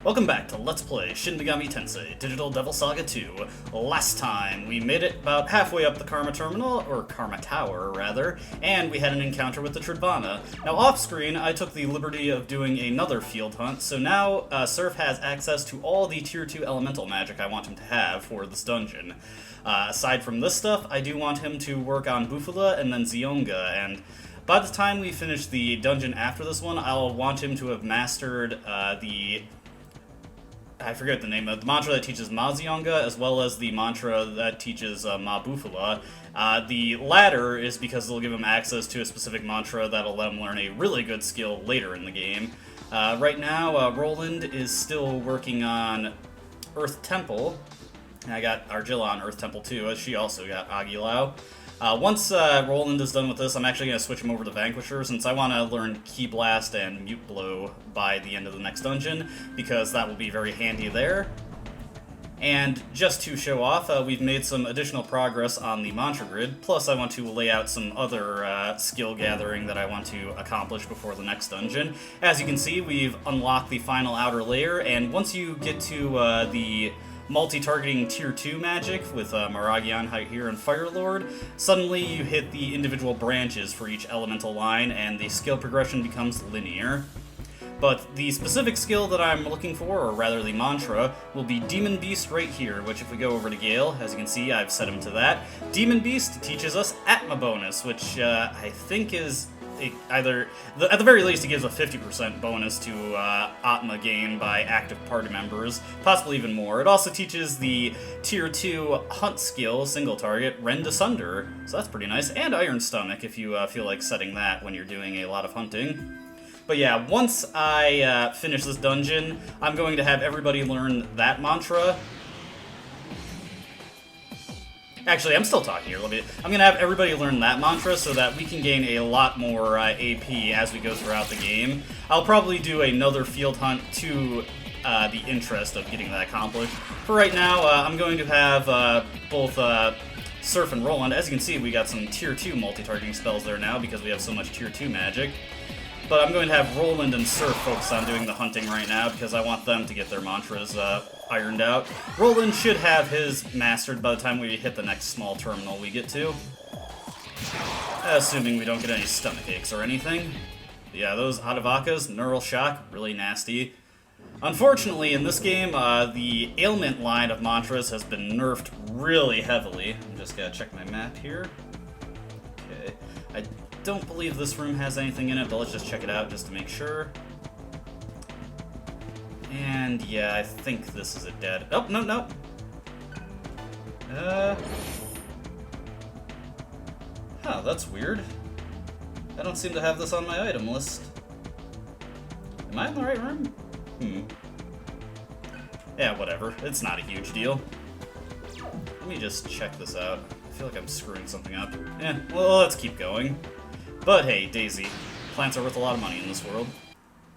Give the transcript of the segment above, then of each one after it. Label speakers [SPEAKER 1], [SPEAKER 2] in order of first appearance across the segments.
[SPEAKER 1] Welcome back to Let's Play Shin Megami Tensei Digital Devil Saga 2. Last time, we made it about halfway up the Karma Terminal, or Karma Tower, rather, and we had an encounter with the Tridvana. Now, off-screen, I took the liberty of doing another field hunt, so now Surf has access to all the Tier 2 elemental magic I want him to have for this dungeon. Aside from this stuff, I do want him to work on Bufala and then Zionga, and by the time we finish the dungeon after this one, I'll want him to have mastered I forget the name of the mantra that teaches Ma Zionga, as well as the mantra that teaches Ma Bufala. The latter is because they'll give him access to a specific mantra that'll let him learn a really good skill later in the game. Right now, Roland is still working on Earth Temple, and I got Argilla on Earth Temple too, as she also got Agilao. Once Roland is done with this, I'm actually going to switch him over to Vanquisher, since I want to learn Ki Blast and Mute Blow by the end of the next dungeon, because that will be very handy there. And just to show off, we've made some additional progress on the mantra grid, plus I want to lay out some other skill gathering that I want to accomplish before the next dungeon. As you can see, we've unlocked the final outer layer, and once you get to the multi-targeting Tier 2 magic with Maragion here and Firelord, suddenly you hit the individual branches for each elemental line, and the skill progression becomes linear. But the specific skill that I'm looking for, or rather the mantra, will be Demon Beast right here, which if we go over to Gale, as you can see, I've set him to that. Demon Beast teaches us Atma bonus, which I think is at the very least, it gives a 50% bonus to Atma gain by active party members, possibly even more. It also teaches the Tier 2 hunt skill, single target, Rend Asunder, so that's pretty nice, and Iron Stomach if you feel like setting that when you're doing a lot of hunting. But yeah, once I finish this dungeon, I'm going to have everybody learn that mantra. Actually, I'm still talking here. I'm going to have everybody learn that mantra so that we can gain a lot more AP as we go throughout the game. I'll probably do another field hunt to the interest of getting that accomplished. For right now, I'm going to have both Surf and Roland. As you can see, we got some Tier 2 multi-targeting spells there now because we have so much Tier 2 magic. But I'm going to have Roland and Surf focus on doing the hunting right now because I want them to get their mantras ironed out. Roland should have his mastered by the time we hit the next small terminal we get to. Assuming we don't get any stomach aches or anything. But yeah, those Adavakas, Neural Shock, really nasty. Unfortunately, in this game, the ailment line of mantras has been nerfed really heavily. I'm just gonna check my map here. Okay. I don't believe this room has anything in it, but let's just check it out just to make sure. And yeah, I think this is a dead... Oh, no. Huh, that's weird. I don't seem to have this on my item list. Am I in the right room? Yeah, whatever. It's not a huge deal. Let me just check this out. I feel like I'm screwing something up. Well, let's keep going. But hey, Daisy. Plants are worth a lot of money in this world.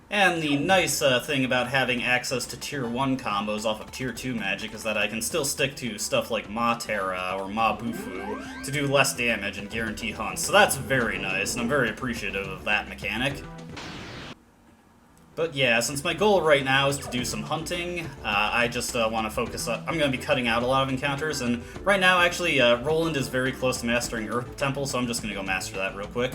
[SPEAKER 1] And the nice thing about having access to Tier 1 combos off of Tier 2 magic is that I can still stick to stuff like Ma Terra or Ma Bufu to do less damage and guarantee hunts. So that's very nice, and I'm very appreciative of that mechanic. But yeah, since my goal right now is to do some hunting, I just want to focus on... I'm going to be cutting out a lot of encounters, and right now, actually, Roland is very close to mastering Earth Temple, so I'm just going to go master that real quick.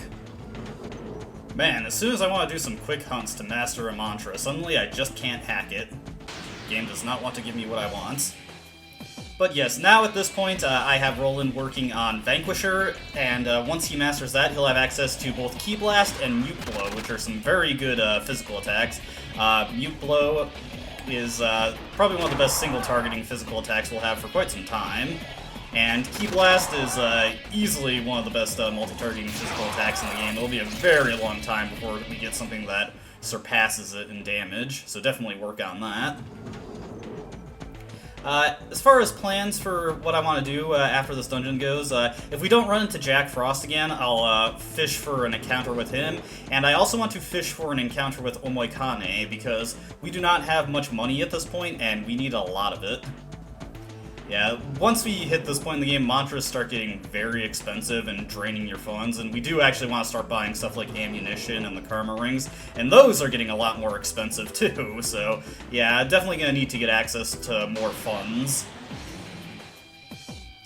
[SPEAKER 1] Man, as soon as I want to do some quick hunts to master a mantra, suddenly I just can't hack it. The game does not want to give me what I want. But yes, now at this point, I have Roland working on Vanquisher, and once he masters that, he'll have access to both Ki Blast and Mute Blow, which are some very good physical attacks. Mute Blow is probably one of the best single-targeting physical attacks we'll have for quite some time. And Ki Blast is easily one of the best multi-targeting physical attacks in the game. It'll be a very long time before we get something that surpasses it in damage, so definitely work on that. As far as plans for what I want to do after this dungeon goes, if we don't run into Jack Frost again, I'll fish for an encounter with him, and I also want to fish for an encounter with Omoikane, because we do not have much money at this point, and we need a lot of it. Yeah, once we hit this point in the game, mantras start getting very expensive and draining your funds, and we do actually want to start buying stuff like ammunition and the karma rings, and those are getting a lot more expensive too, so yeah, definitely gonna need to get access to more funds.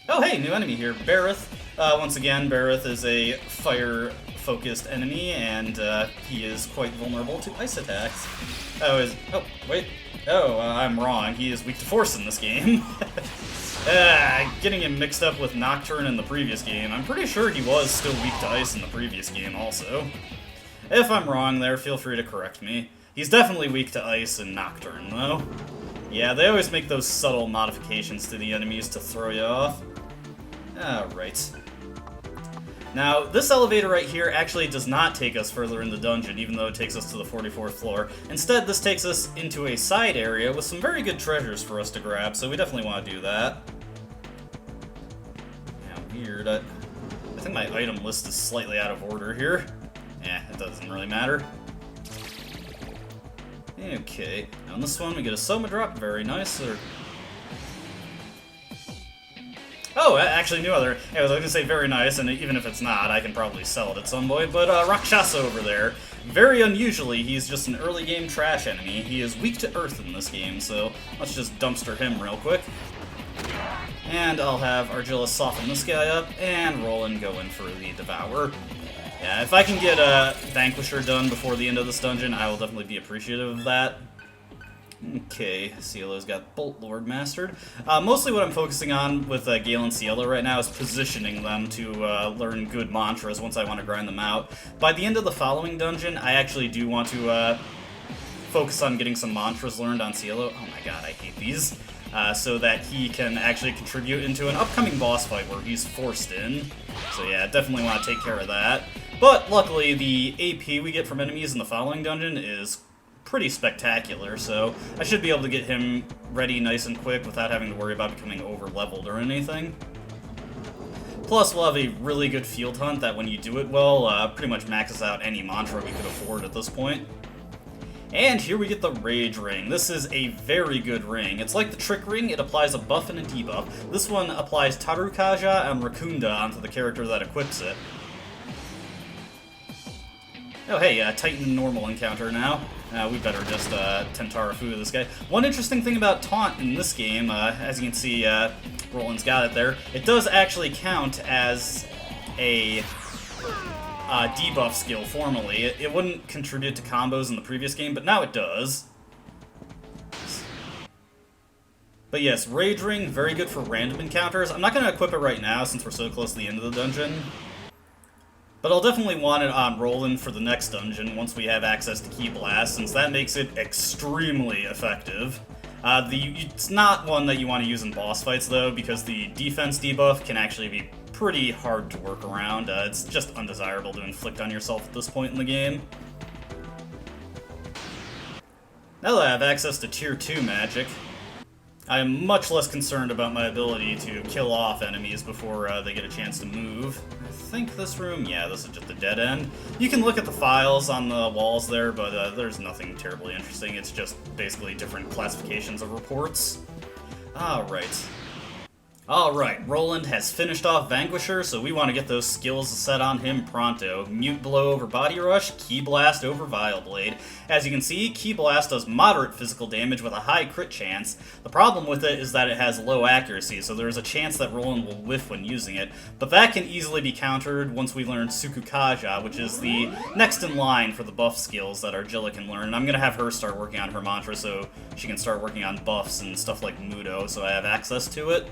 [SPEAKER 1] Oh hey, new enemy here, Bareth. Once again, Bareth is a fire-focused enemy, and he is quite vulnerable to ice attacks. I'm wrong, he is weak to force in this game. Getting him mixed up with Nocturne in the previous game. I'm pretty sure he was still weak to ice in the previous game also. If I'm wrong there, feel free to correct me. He's definitely weak to ice in Nocturne, though. Yeah, they always make those subtle modifications to the enemies to throw you off. Alright. Now, this elevator right here actually does not take us further in the dungeon, even though it takes us to the 44th floor. Instead, this takes us into a side area with some very good treasures for us to grab, so we definitely want to do that. Yeah, weird. I think my item list is slightly out of order here. It doesn't really matter. Okay, now on this one we get a Soma drop, very nice. Oh, actually, new other. I was going to say very nice, and even if it's not, I can probably sell it at some point. But Rakshasa over there, very unusually, he's just an early game trash enemy. He is weak to earth in this game, so let's just dumpster him real quick. And I'll have Argilla soften this guy up, and Roland go in for the Devour. Yeah, if I can get Vanquisher done before the end of this dungeon, I will definitely be appreciative of that. Okay, Cielo's got Bolt Lord mastered. Mostly what I'm focusing on with Gale and Cielo right now is positioning them to learn good mantras once I want to grind them out. By the end of the following dungeon, I actually do want to focus on getting some mantras learned on Cielo. Oh my god, I hate these. So that he can actually contribute into an upcoming boss fight where he's forced in. So yeah, definitely want to take care of that. But luckily, the AP we get from enemies in the following dungeon is pretty spectacular, so I should be able to get him ready nice and quick without having to worry about becoming over-leveled or anything. Plus, we'll have a really good field hunt that when you do it well, pretty much maxes out any mantra we could afford at this point. And here we get the Rage Ring. This is a very good ring. It's like the Trick Ring, it applies a buff and a debuff. This one applies Tarukaja and Rakunda onto the character that equips it. Oh hey, Titan normal encounter now. We better just Tentarafu this guy. One interesting thing about Taunt in this game, as you can see, Roland's got it there, it does actually count as a debuff skill formally. It wouldn't contribute to combos in the previous game, but now it does. But yes, Rage Ring, very good for random encounters. I'm not going to equip it right now since we're so close to the end of the dungeon. But I'll definitely want it on Roland for the next dungeon once we have access to Ki Blast, since that makes it extremely effective. It's not one that you want to use in boss fights, though, because the defense debuff can actually be pretty hard to work around. It's just undesirable to inflict on yourself at this point in the game. Now that I have access to Tier 2 magic, I am much less concerned about my ability to kill off enemies before they get a chance to move. I think this room, yeah, this is just a dead end. You can look at the files on the walls there, but there's nothing terribly interesting. It's just basically different classifications of reports. Alright. Alright, Roland has finished off Vanquisher, so we want to get those skills set on him pronto. Mute Blow over Body Rush, Ki Blast over Vile Blade. As you can see, Ki Blast does moderate physical damage with a high crit chance. The problem with it is that it has low accuracy, so there's a chance that Roland will whiff when using it, but that can easily be countered once we learn Tsukukaja, which is the next in line for the buff skills that Argilla can learn. And I'm going to have her start working on her mantra so she can start working on buffs and stuff like Mudo, so I have access to it.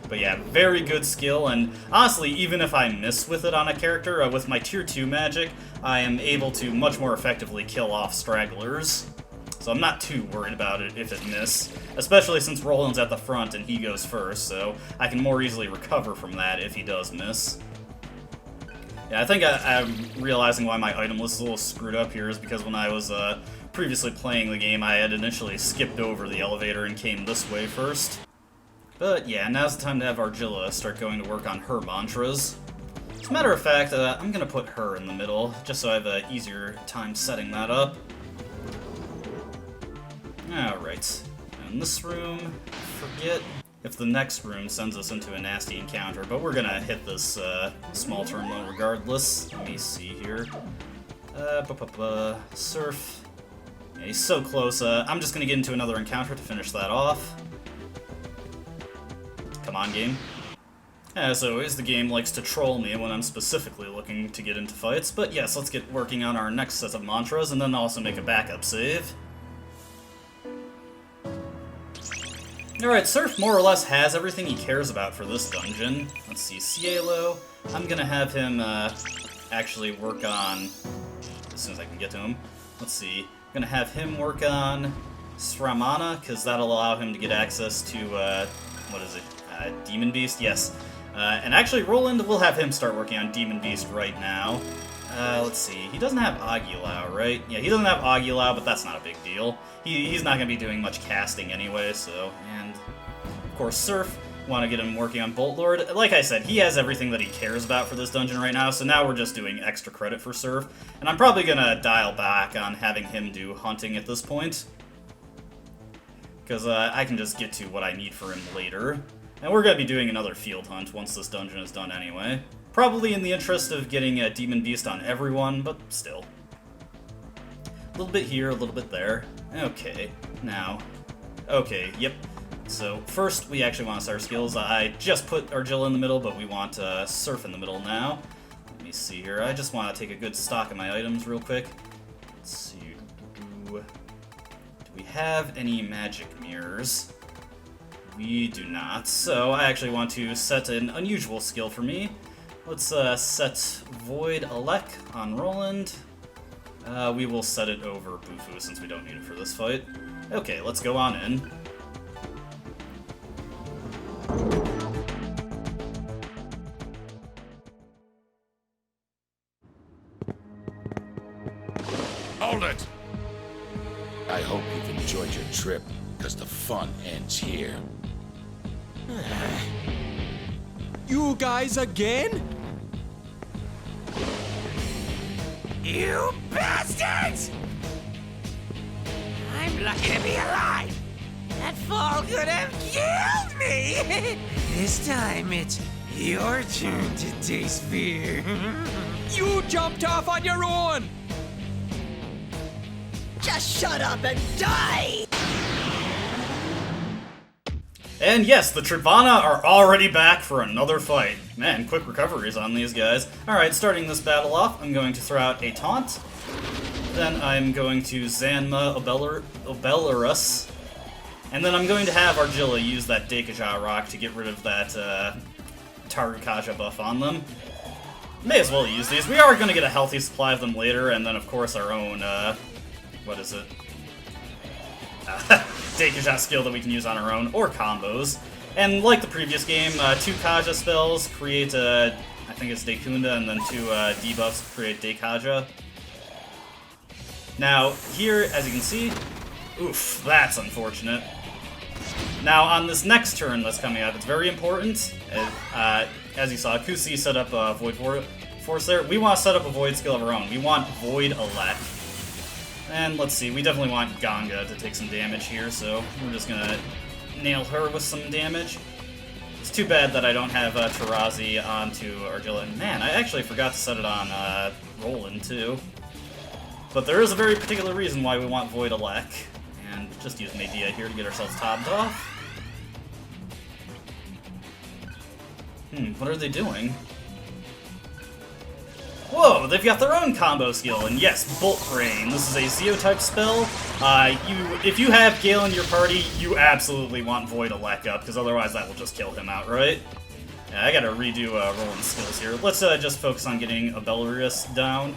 [SPEAKER 1] But yeah, very good skill, and honestly, even if I miss with it on a character, with my Tier 2 magic, I am able to much more effectively kill off stragglers. So I'm not too worried about it if it miss, especially since Roland's at the front and he goes first, so I can more easily recover from that if he does miss. Yeah, I think I'm realizing why my item list is a little screwed up here is because when I was previously playing the game, I had initially skipped over the elevator and came this way first. But yeah, now's the time to have Argilla start going to work on her mantras. As a matter of fact, I'm going to put her in the middle, just so I have an easier time setting that up. Alright, in this room, forget if the next room sends us into a nasty encounter, but we're gonna hit this small terminal regardless. Let me see here. Surf. Yeah, he's so close. I'm just gonna get into another encounter to finish that off. Come on, game. As always, the game likes to troll me when I'm specifically looking to get into fights, but yes, let's get working on our next set of mantras and then also make a backup save. Alright, Surf more or less has everything he cares about for this dungeon. Let's see, Cielo. I'm gonna have him actually work on, as soon as I can get to him. Let's see, I'm gonna have him work on Sramana, because that'll allow him to get access to, what is it, Demon Beast? Yes. And actually, Roland, we'll have him start working on Demon Beast right now. Let's see, he doesn't have Aguilau, right? Yeah, he doesn't have Aguilau, but that's not a big deal. He's not going to be doing much casting anyway, so... And, of course, Surf, want to get him working on Bolt Lord. Like I said, he has everything that he cares about for this dungeon right now, so now we're just doing extra credit for Surf. And I'm probably going to dial back on having him do hunting at this point. Because I can just get to what I need for him later. And we're going to be doing another field hunt once this dungeon is done anyway. Probably in the interest of getting a Demon Beast on everyone, but still. A little bit here, a little bit there. Okay, now. Okay, yep. So first, we actually want to start our skills. I just put Argilla in the middle, but we want Surf in the middle now. Let me see here. I just want to take a good stock of my items real quick. Let's see. Do we have any magic mirrors? We do not. So I actually want to set an unusual skill for me. Let's set Void Alek on Roland. We will set it over Bufu since we don't need it for this fight. Okay, let's go on in.
[SPEAKER 2] Hold it! I hope you've enjoyed your trip, because the fun ends here.
[SPEAKER 3] You guys again?
[SPEAKER 4] You bastards! I'm lucky to be alive! That fall could have killed me! This time it's your turn to taste fear.
[SPEAKER 3] You jumped off on your own!
[SPEAKER 4] Just shut up and die!
[SPEAKER 1] And yes, the Tribana are already back for another fight. Man, quick recoveries on these guys. Alright, starting this battle off, I'm going to throw out a taunt. Then I'm going to Zanma Obelarus. And then I'm going to have Argilla use that Deikaja rock to get rid of that Tarukaja buff on them. May as well use these. We are going to get a healthy supply of them later, and then of course our own, what is it? Deikaja skill that we can use on our own, or combos. And like the previous game, 2 Kaja spells create, I think it's Dekunda, and then 2 debuffs create Deikaja. Now, here, as you can see, oof, that's unfortunate. Now, on this next turn that's coming up, it's very important. As you saw, Kusi set up a Void Force there. We want to set up a Void skill of our own. We want Void Alek. And let's see, we definitely want Ganga to take some damage here, so we're just gonna nail her with some damage. It's too bad that I don't have Tarazi onto Argilla. And man, I actually forgot to set it on Roland, too. But there is a very particular reason why we want Void Alek. And just use Medea here to get ourselves topped off. What are they doing? Whoa, they've got their own combo skill, and yes, Bolt Rain. This is a Zeo-type spell. If you have Gale in your party, you absolutely want Void Alek up, because otherwise that will just kill him outright. Yeah, I gotta redo Roland's skills here. Let's just focus on getting Abelarius down.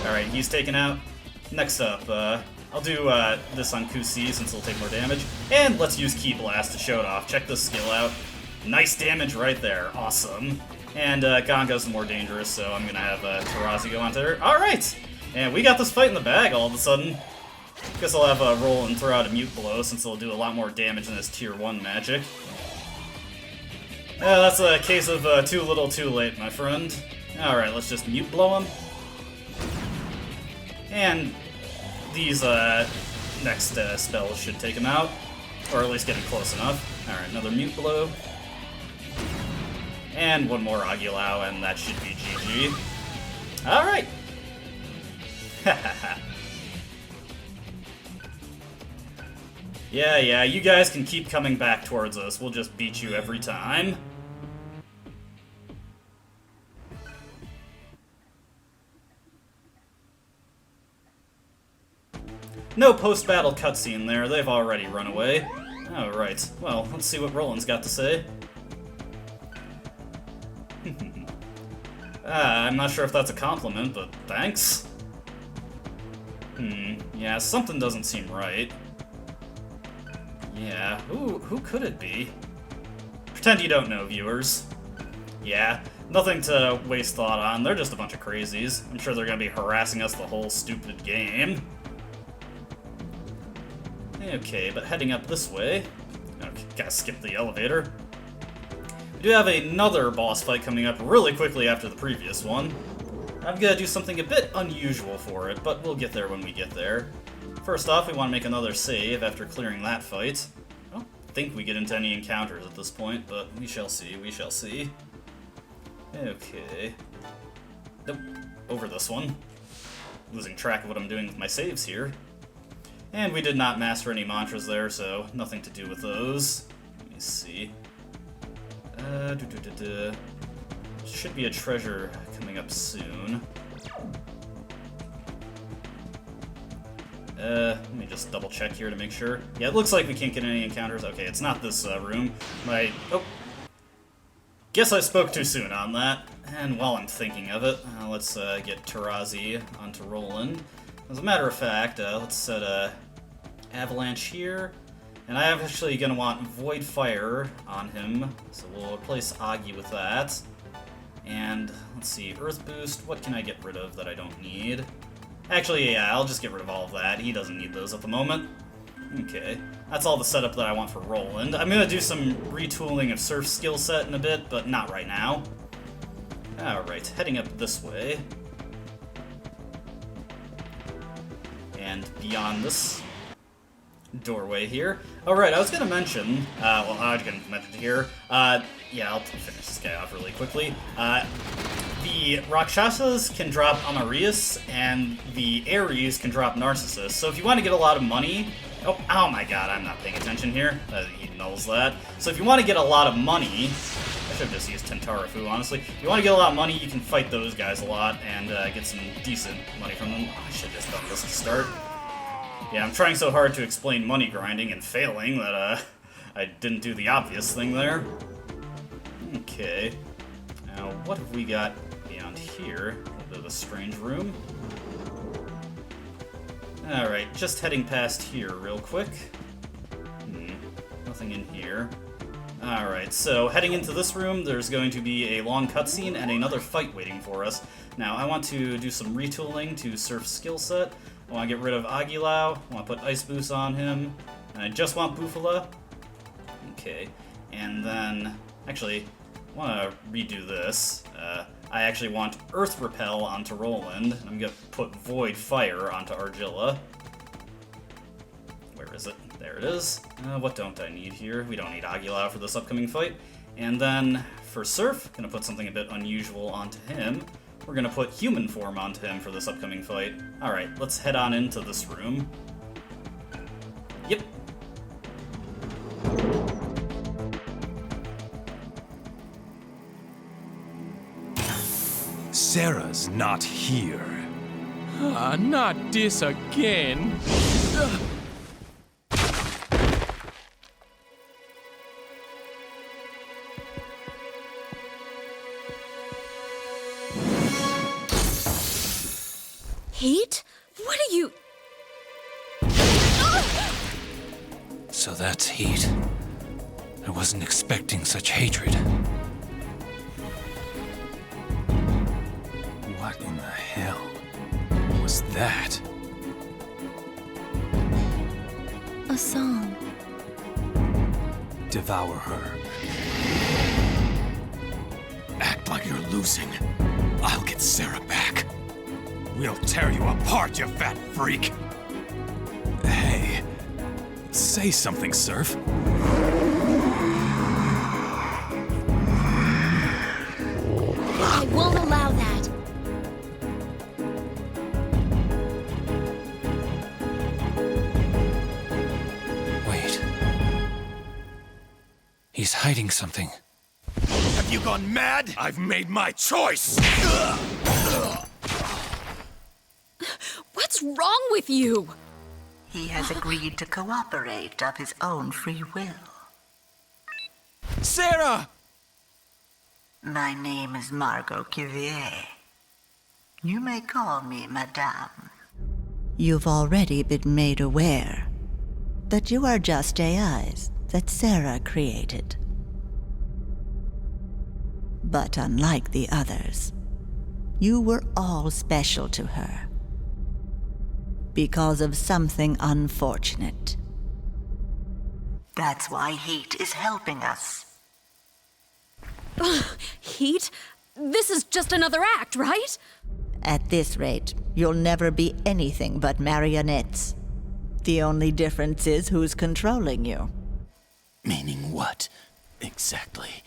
[SPEAKER 1] Alright, he's taken out. Next up, I'll do this on Kusi since it'll take more damage. And let's use Ki Blast to show it off. Check this skill out. Nice damage right there. Awesome. And Ganga's the more dangerous, so I'm gonna have Tarazi go onto her. Alright! And we got this fight in the bag all of a sudden. Guess I'll have a roll and throw out a Mute Blow since it'll do a lot more damage than this Tier 1 magic. Yeah, that's a case of too little too late, my friend. Alright, let's just Mute Blow him. And these next spells should take him out. Or at least getting close enough. Alright, another mute blow. And one more Aguilau, and that should be GG. Alright! Yeah, you guys can keep coming back towards us. We'll just beat you every time. No post-battle cutscene there. They've already run away. Alright, well, let's see what Roland's got to say. I'm not sure if that's a compliment, but thanks. Yeah, something doesn't seem right. Yeah, who could it be? Pretend you don't know, viewers. Yeah, nothing to waste thought on. They're just a bunch of crazies. I'm sure they're gonna be harassing us the whole stupid game. Okay, but heading up this way... Okay, gotta skip the elevator. We do have another boss fight coming up really quickly after the previous one. I'm gonna do something a bit unusual for it, but we'll get there when we get there. First off, we want to make another save after clearing that fight. I don't think we get into any encounters at this point, but we shall see, we shall see. Okay. Nope, over this one. Losing track of what I'm doing with my saves here. And we did not master any mantras there, so nothing to do with those. Let me see. Should be a treasure coming up soon. Let me just double check here to make sure. Yeah, it looks like we can't get any encounters. Okay, it's not this room. Guess I spoke too soon on that. And while I'm thinking of it, let's get Tarazi onto Roland. As a matter of fact, let's set a Avalanche here. And I am actually going to want Void Fire on him, so we'll replace Agi with that. And, let's see, Earth Boost, what can I get rid of that I don't need? Actually, yeah, I'll just get rid of all of that. He doesn't need those at the moment. Okay, that's all the setup that I want for Roland. I'm going to do some retooling of Surf's skill set in a bit, but not right now. Alright, heading up this way. And beyond this doorway here. Alright, I was going to mention, well, I was going to mention here, yeah, I'll finish this guy off really quickly. The Rakshasas can drop Amarius, and the Ares can drop Narcissus. So if you want to get a lot of money... Oh my god, I'm not paying attention here. He nulls that. So if you want to get a lot of money... I should have just used Tentarafu, honestly. If you want to get a lot of money, you can fight those guys a lot and get some decent money from them. I should have just done this to start. Yeah, I'm trying so hard to explain money grinding and failing that I didn't do the obvious thing there. Okay. Now, what have we got beyond here? A little bit of a strange room. Alright, just heading past here real quick. Nothing in here. Alright, so heading into this room, there's going to be a long cutscene and another fight waiting for us. Now, I want to do some retooling to Surf's skill set. I want to get rid of Aguilau. I want to put Ice Boost on him. And I just want Bufala. Okay, and then... Actually, I want to redo this. I actually want Earth Repel onto Roland. I'm going to put Void Fire onto Argilla. Where is it? There it is. What don't I need here? We don't need Aguilau for this upcoming fight. And then for Surf, going to put something a bit unusual onto him. We're going to put Human Form onto him for this upcoming fight. Alright, let's head on into this room. Yep.
[SPEAKER 3] Sera's not here. Not this again.
[SPEAKER 5] Heat? What are you...
[SPEAKER 3] So that's Heat. I wasn't expecting such hatred. What in the hell was that?
[SPEAKER 5] A song.
[SPEAKER 3] Devour her. Act like you're losing. I'll get Sera back. We'll tear you apart, you fat freak! Hey, Say something, Surf.
[SPEAKER 5] I won't allow that.
[SPEAKER 3] Wait. He's hiding something.
[SPEAKER 2] Have you gone mad? I've made my choice!
[SPEAKER 5] What's wrong with you?
[SPEAKER 6] He has agreed to cooperate of his own free will.
[SPEAKER 3] Sera!
[SPEAKER 6] My name is Margot Cuvier. You may call me Madame. You've already been made aware that you are just AIs that Sera created. But unlike the others, you were all special to her. Because of something unfortunate. That's why Heat is helping us.
[SPEAKER 5] Heat? This is just another act, right?
[SPEAKER 6] At this rate, you'll never be anything but marionettes. The only difference is who's controlling you.
[SPEAKER 3] Meaning what, exactly?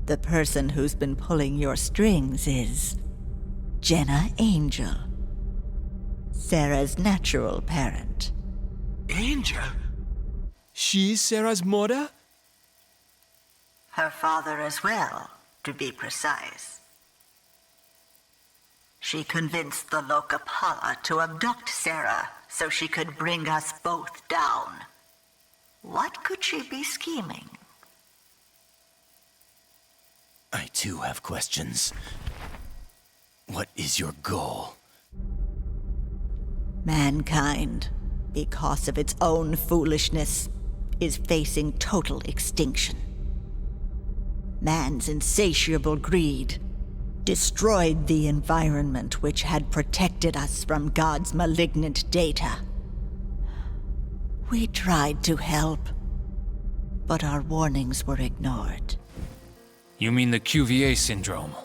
[SPEAKER 6] The person who's been pulling your strings is Jenna Angel, Sera's natural parent.
[SPEAKER 3] Angel? She's Sera's mother?
[SPEAKER 6] Her father as well, to be precise. She convinced the Lokapala to abduct Sera so she could bring us both down. What could she be scheming?
[SPEAKER 3] I too have questions. What is your goal?
[SPEAKER 6] Mankind, because of its own foolishness, is facing total extinction. Man's insatiable greed destroyed the environment which had protected us from God's malignant data. We tried to help, but our warnings were ignored.
[SPEAKER 3] You mean the Cuvier syndrome?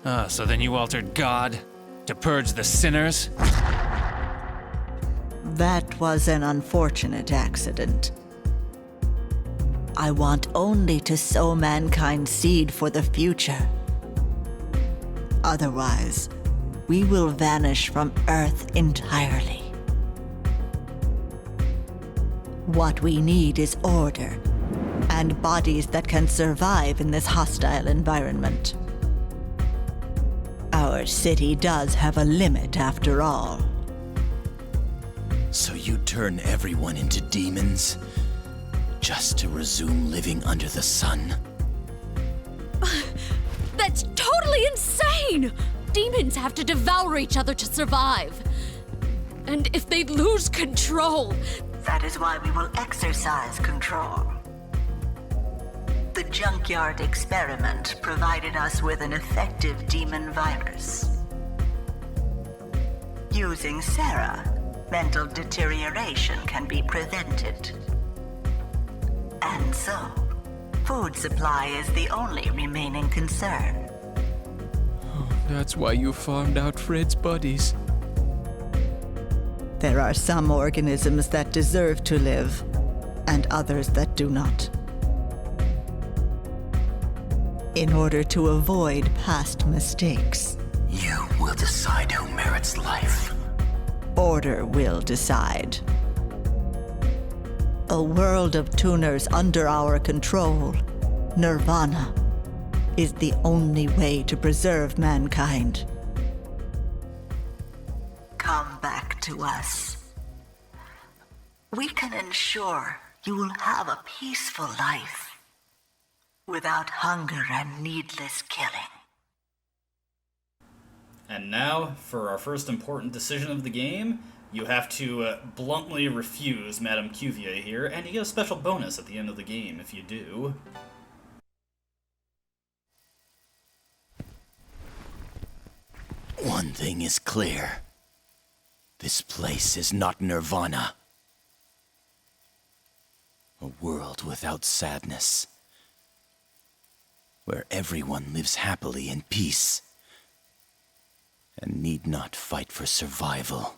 [SPEAKER 3] Ah, so then you altered God to purge the sinners?
[SPEAKER 6] That was an unfortunate accident. I want only to sow mankind's seed for the future. Otherwise, we will vanish from Earth entirely. What we need is order, and bodies that can survive in this hostile environment. Our city does have a limit after all.
[SPEAKER 3] So you turn everyone into demons? Just to resume living under the sun?
[SPEAKER 5] That's totally insane! Demons have to devour each other to survive. And if they lose control...
[SPEAKER 6] That is why we will exercise control. The junkyard experiment provided us with an effective demon virus. Using Sera, mental deterioration can be prevented. And so, food supply is the only remaining concern.
[SPEAKER 3] That's why you farmed out Fred's buddies.
[SPEAKER 6] There are some organisms that deserve to live, and others that do not. In order to avoid past mistakes,
[SPEAKER 3] You will decide who merits life.
[SPEAKER 6] order will decide. A world of tuners under our control, Nirvana, is the only way to preserve mankind. Come back to us. We can ensure you will have a peaceful life, without hunger and needless killing.
[SPEAKER 1] And now, for our first important decision of the game, you have to bluntly refuse Madame Cuvier here, and you get a special bonus at the end of the game if you do.
[SPEAKER 3] One thing is clear. This place is not Nirvana. A world without sadness. Where everyone lives happily in peace. And need not fight for survival.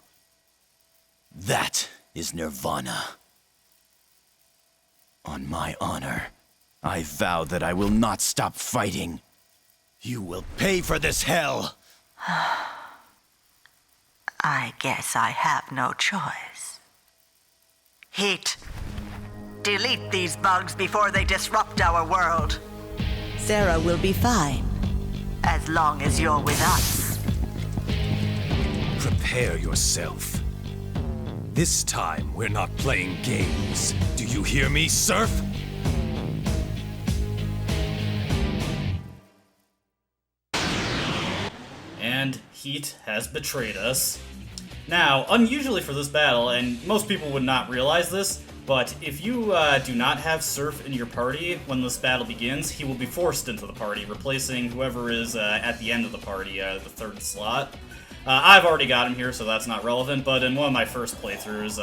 [SPEAKER 3] That is Nirvana.
[SPEAKER 7] On my honor, I vow that I will not stop fighting. You will pay for this hell!
[SPEAKER 6] I guess I have no choice. Heat. Delete these bugs before they disrupt our world. Sera will be fine, as long as you're with us.
[SPEAKER 8] Prepare yourself. This time, we're not playing games. Do you hear me, Surf?
[SPEAKER 1] And Heat has betrayed us. Now, unusually for this battle, and most people would not realize this, but if you do not have Surf in your party when this battle begins, he will be forced into the party, replacing whoever is at the end of the party, the third slot. I've already got him here, so that's not relevant, but in one of my first playthroughs,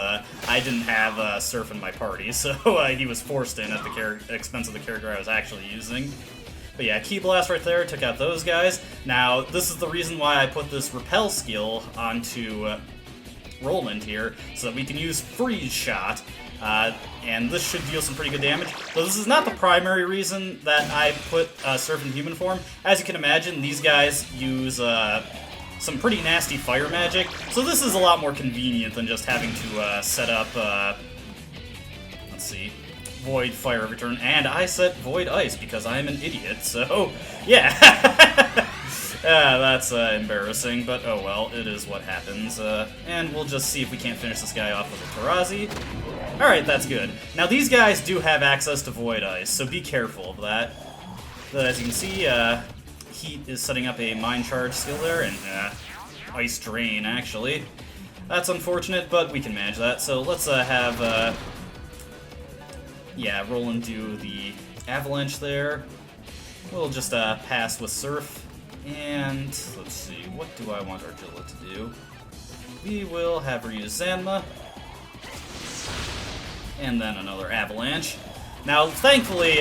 [SPEAKER 1] I didn't have Surf in my party, so he was forced in at the expense of the character I was actually using. But yeah, Ki Blast right there took out those guys. Now, this is the reason why I put this Repel skill onto Roland here, so that we can use Freeze Shot, and this should deal some pretty good damage. So this is not the primary reason that I put Surf in human form. As you can imagine, these guys use some pretty nasty fire magic, so this is a lot more convenient than just having to set up, let's see, Void Fire every turn, and I set Void Ice because I'm an idiot, so yeah. That's embarrassing, but oh well, it is what happens. And we'll just see if we can't finish this guy off with a Tarazi. Alright, that's good. Now these guys do have access to Void Ice, so be careful of that. But as you can see, Heat is setting up a Mind Charge skill there, and Ice Drain, actually. That's unfortunate, but we can manage that. So let's have, yeah, Roland do the Avalanche there. We'll just pass with Surf. And let's see, what do I want Argilla to do? We will have her use Zanma. And then another Avalanche. Now, thankfully,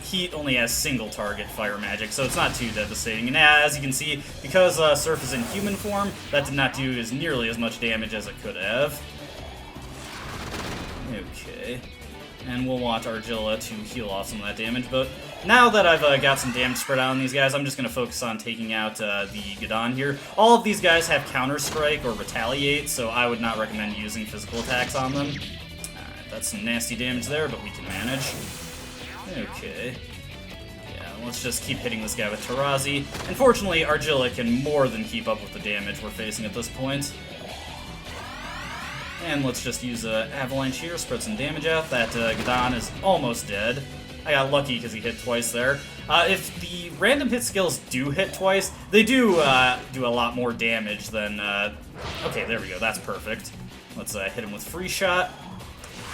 [SPEAKER 1] Heat only has single target fire magic, so it's not too devastating. And as you can see, because Surf is in human form, that did not do nearly as much damage as it could have. Okay. And we'll want Argilla to heal off some of that damage, but now that I've got some damage spread out on these guys, I'm just going to focus on taking out the Gadon here. All of these guys have Counter Strike or Retaliate, so I would not recommend using physical attacks on them. Alright, that's some nasty damage there, but we can manage. Okay. Yeah, let's just keep hitting this guy with Tarazi. Unfortunately, Argilla can more than keep up with the damage we're facing at this point. And let's just use Avalanche here, spread some damage out. That Gadon is almost dead. I got lucky because he hit twice there. If the random hit skills do hit twice, they do do a lot more damage than... Okay, there we go. That's perfect. Let's hit him with Free Shot.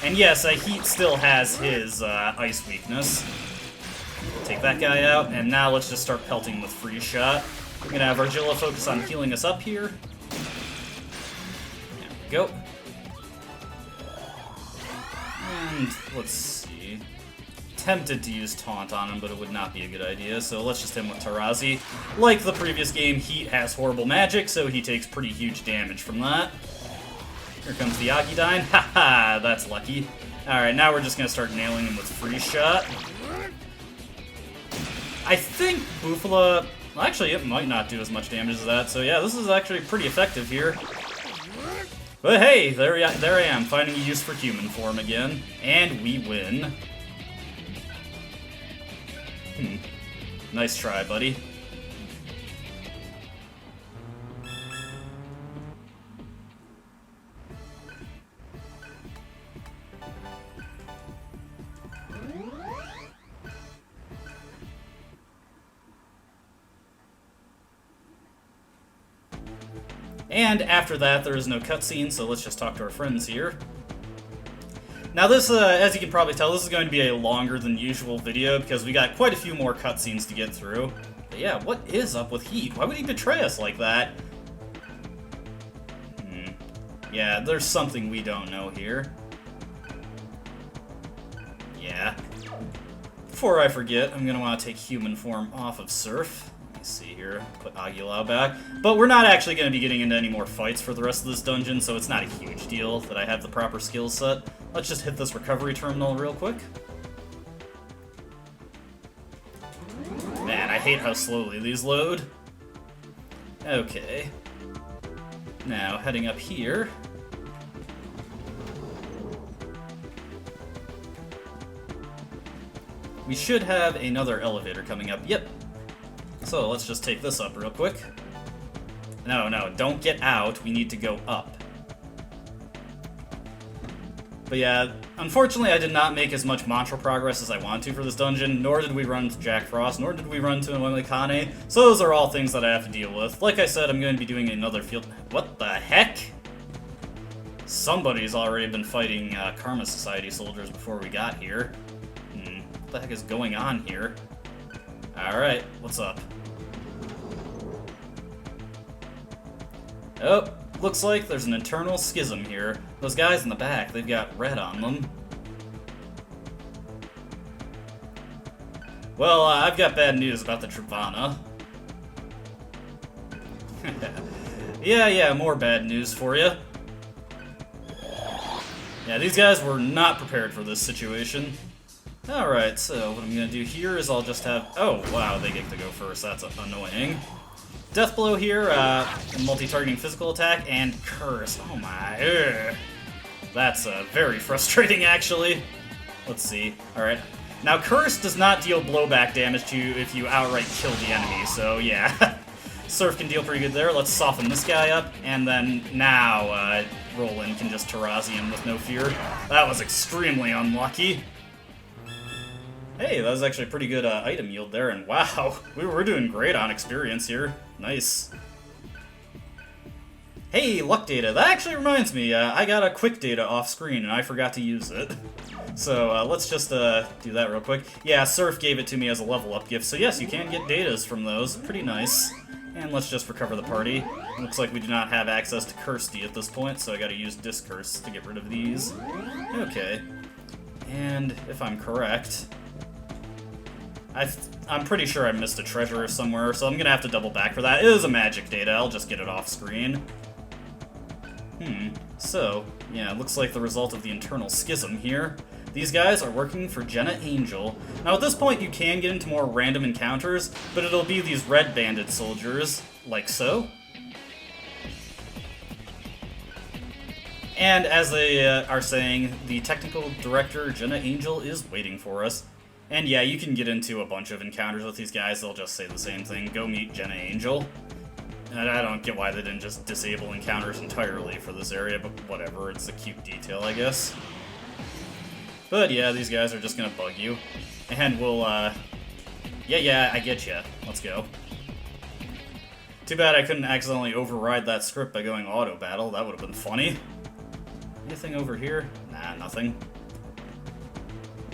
[SPEAKER 1] And yes, Heat still has his Ice weakness. Take that guy out, and now let's just start pelting with Free Shot. I'm going to have Argilla focus on healing us up here. There we go. And let's see. Tempted to use Taunt on him, but it would not be a good idea, so let's just hit him with Tarazi. Like the previous game, Heat has horrible magic, so he takes pretty huge damage from that. Here comes the Agidine. Haha, that's lucky. Alright, now we're just going to start nailing him with Freeze Shot. I think Bufala... Well, actually, it might not do as much damage as that, so yeah, this is actually pretty effective here. But hey, there I am, finding a use for human form again. And we win. Nice try, buddy. And after that, there is no cutscene, so let's just talk to our friends here. Now this, as you can probably tell, this is going to be a longer than usual video because we got quite a few more cutscenes to get through. But yeah, what is up with Heat? Why would he betray us like that? Yeah, there's something we don't know here. Yeah. Before I forget, I'm going to want to take human form off of Surf. Let's see here, put Aguilar back. But we're not actually going to be getting into any more fights for the rest of this dungeon, so it's not a huge deal that I have the proper skill set. Let's just hit this recovery terminal real quick. hate how slowly these load. Okay. Now, heading up here. We should have another elevator coming up. Yep. So let's just take this up real quick. No, don't get out. We need to go up. But yeah, unfortunately I did not make as much mantra progress as I wanted to for this dungeon, nor did we run to Jack Frost, nor did we run to Kane. So those are all things that I have to deal with. Like I said, I'm going to be doing another field... What the heck? Somebody's already been fighting Karma Society soldiers before we got here. What the heck is going on here? Alright, what's up? Oh, looks like there's an internal schism here. Those guys in the back, they've got red on them. Well, I've got bad news about the Trivana. Yeah, more bad news for you. Yeah, these guys were not prepared for this situation. Alright, so what I'm gonna do here is I'll just have... Oh, wow, they get to go first. That's annoying. Death Blow here, multi-targeting physical attack, and Curse. Oh my... Ugh. That's very frustrating, actually. Let's see. Alright. Now, Curse does not deal blowback damage to you if you outright kill the enemy, so yeah. Surf can deal pretty good there. Let's soften this guy up, and then now Roland can just Tarazi him with no fear. That was extremely unlucky. Hey, that was actually a pretty good item yield there, and wow, we're doing great on experience here. Nice. Hey, luck data. That actually reminds me, I got a quick data off screen, and I forgot to use it. So let's just do that real quick. Yeah, Surf gave it to me as a level up gift, so yes, you can get datas from those. Pretty nice. And let's just recover the party. Looks like we do not have access to Kirsty at this point, so I gotta use Discurse to get rid of these. Okay. And if I'm correct... I'm pretty sure I missed a treasure somewhere, so I'm gonna have to double back for that. It is a magic data, I'll just get it off screen. So, yeah, it looks like the result of the internal schism here. These guys are working for Jenna Angel. Now at this point you can get into more random encounters, but it'll be these red banded soldiers, like so. And as they are saying, the technical director, Jenna Angel, is waiting for us. And yeah, you can get into a bunch of encounters with these guys, they'll just say the same thing, go meet Jenna Angel. And I don't get why they didn't just disable encounters entirely for this area, but whatever, it's a cute detail, I guess. But yeah, these guys are just gonna bug you. And we'll, yeah, I get ya. Let's go. Too bad I couldn't accidentally override that script by going auto battle, that would have been funny. Anything over here? Nah, nothing.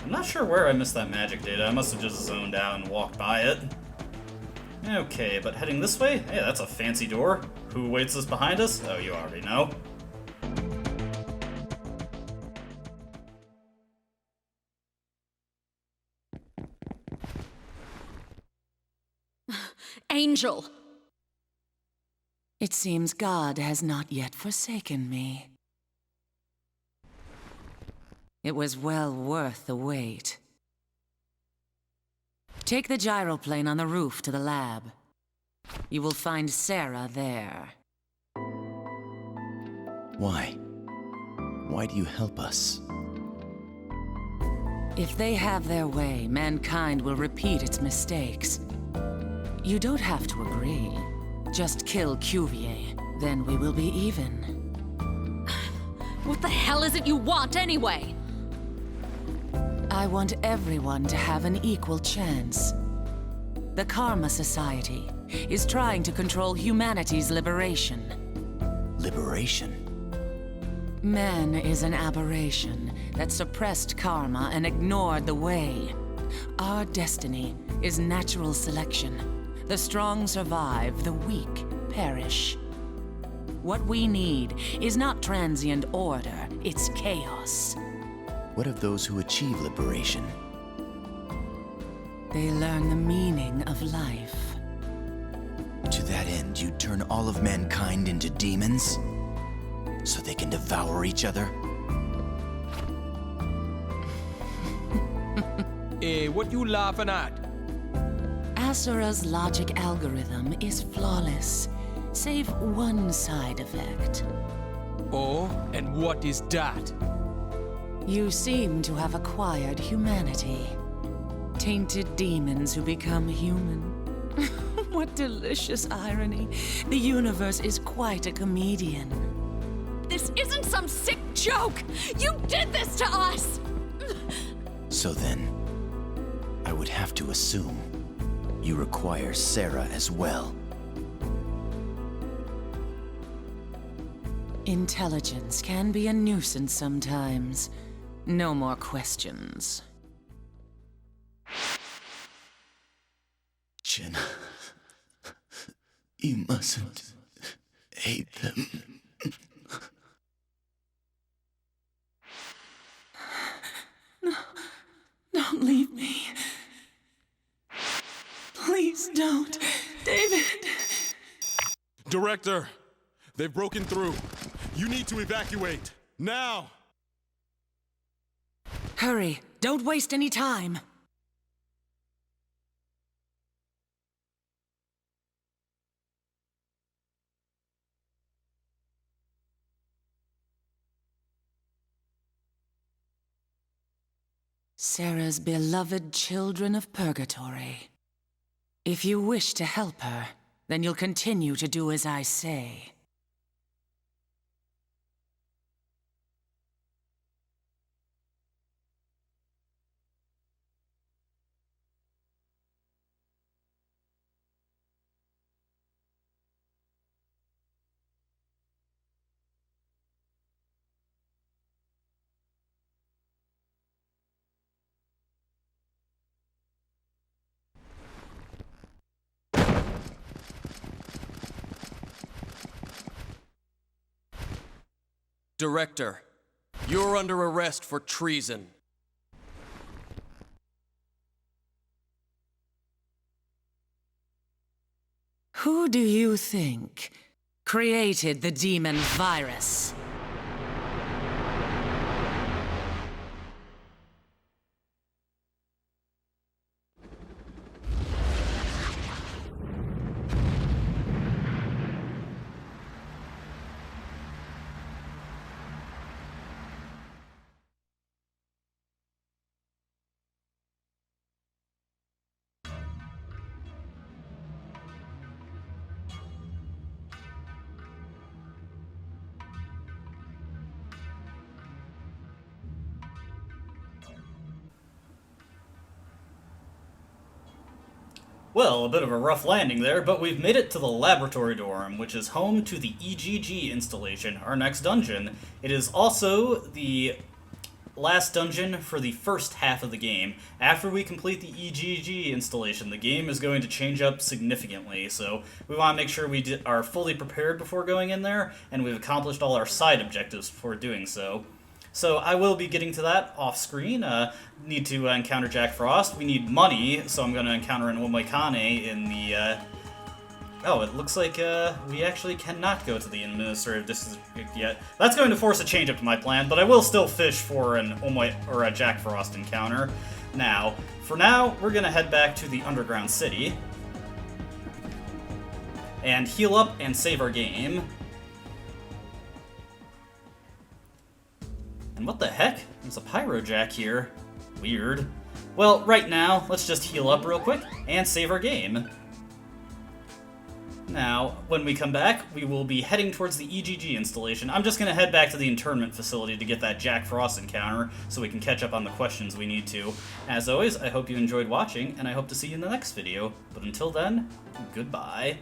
[SPEAKER 1] I'm not sure where I missed that magic data. I must have just zoned out and walked by it. Okay, but heading this way? Hey, that's a fancy door. Who awaits us behind us? Oh, you already know.
[SPEAKER 5] Angel!
[SPEAKER 9] It seems God has not yet forsaken me. It was well worth the wait. Take the gyroplane on the roof to the lab. You will find Sera there.
[SPEAKER 7] Why? Why do you help us?
[SPEAKER 9] If they have their way, mankind will repeat its mistakes. You don't have to agree. Just kill Cuvier, then we will be even.
[SPEAKER 5] What the hell is it you want, anyway?
[SPEAKER 9] I want everyone to have an equal chance. The Karma Society is trying to control humanity's liberation.
[SPEAKER 7] Liberation?
[SPEAKER 9] Man is an aberration that suppressed karma and ignored the way. Our destiny is natural selection. The strong survive, the weak perish. What we need is not transient order, it's chaos.
[SPEAKER 7] What of those who achieve liberation?
[SPEAKER 9] They learn the meaning of life.
[SPEAKER 7] To that end, you turn all of mankind into demons? So they can devour each other?
[SPEAKER 8] Hey, what you laughing at?
[SPEAKER 9] Asura's logic algorithm is flawless, save one side effect.
[SPEAKER 8] Oh, and what is that?
[SPEAKER 9] You seem to have acquired humanity. Tainted demons who become human. What delicious irony. The universe is quite a comedian.
[SPEAKER 5] This isn't some sick joke! You did this to us!
[SPEAKER 7] So then, I would have to assume you require Sera as well.
[SPEAKER 9] Intelligence can be a nuisance sometimes. No more questions.
[SPEAKER 7] Shin, you mustn't hate them.
[SPEAKER 9] No, don't leave me. Please don't, David.
[SPEAKER 10] Director, they've broken through. You need to evacuate, now!
[SPEAKER 9] Hurry, don't waste any time. Sera's beloved children of Purgatory. If you wish to help her, then you'll continue to do as I say.
[SPEAKER 11] Director, you're under arrest for treason.
[SPEAKER 9] Who do you think created the demon virus?
[SPEAKER 1] Well, a bit of a rough landing there, but we've made it to the Laboratory Dorm, which is home to the EGG installation, our next dungeon. It is also the last dungeon for the first half of the game. After we complete the EGG installation, the game is going to change up significantly, so we want to make sure we are fully prepared before going in there, and we've accomplished all our side objectives before doing so. So I will be getting to that off-screen. Need to encounter Jack Frost. We need money, so I'm going to encounter an Omoikane in the... Oh, it looks like we actually cannot go to the administrative district yet. That's going to force a change up to my plan, but I will still fish for an a Jack Frost encounter. Now, for now, we're going to head back to the underground city and heal up and save our game. And what the heck? There's a Pyro Jack here. Weird. Well, right now, let's just heal up real quick and save our game. Now, when we come back, we will be heading towards the EGG installation. I'm just going to head back to the internment facility to get that Jack Frost encounter so we can catch up on the questions we need to. As always, I hope you enjoyed watching, and I hope to see you in the next video. But until then, goodbye.